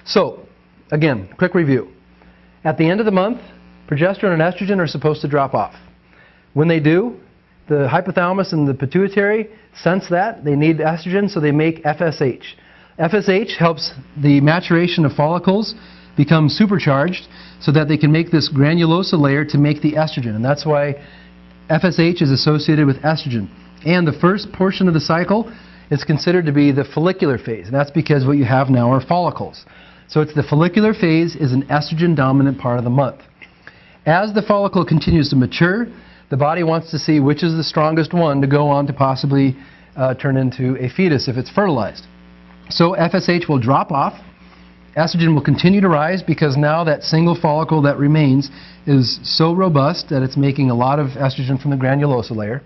So, again, quick review. At the end of the month, progesterone and estrogen are supposed to drop off. When they do, the hypothalamus and the pituitary sense that. They need estrogen, so they make FSH. FSH helps the maturation of follicles become supercharged so that they can make this granulosa layer to make the estrogen. And that's why FSH is associated with estrogen. And the first portion of the cycle is considered to be the follicular phase. And that's because what you have now are follicles. So it's the follicular phase is an estrogen-dominant part of the month. As the follicle continues to mature, the body wants to see which is the strongest one to go on to possibly turn into a fetus if it's fertilized. So FSH will drop off. Estrogen will continue to rise because now that single follicle that remains is so robust that it's making a lot of estrogen from the granulosa layer.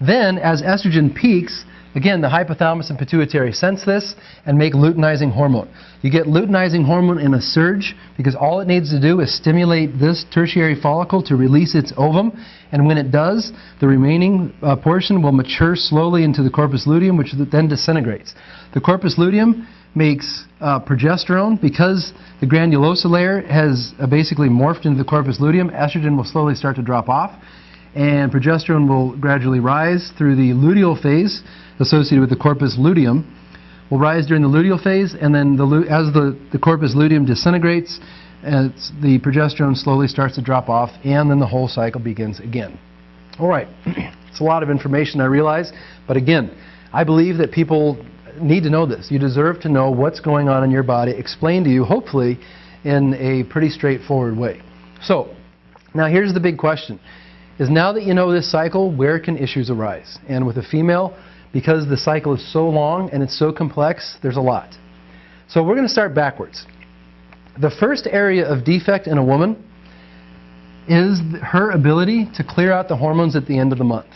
Then, as estrogen peaks, again, the hypothalamus and pituitary sense this and make luteinizing hormone. You get luteinizing hormone in a surge because all it needs to do is stimulate this tertiary follicle to release its ovum, and when it does, the remaining portion will mature slowly into the corpus luteum, which then disintegrates. The corpus luteum makes progesterone. Because the granulosa layer has basically morphed into the corpus luteum, estrogen will slowly start to drop off, and progesterone will gradually rise through the luteal phase associated with the corpus luteum. Will rise during the luteal phase, and then as the corpus luteum disintegrates, the progesterone slowly starts to drop off, and then the whole cycle begins again. All right, it's a lot of information, I realize, but again, I believe that people need to know this. You deserve to know what's going on in your body, explained to you, hopefully, in a pretty straightforward way. So, now here's the big question. Is now that you know this cycle, where can issues arise? And with a female, because the cycle is so long and it's so complex, there's a lot. So we're going to start backwards. The first area of defect in a woman is her ability to clear out the hormones at the end of the month.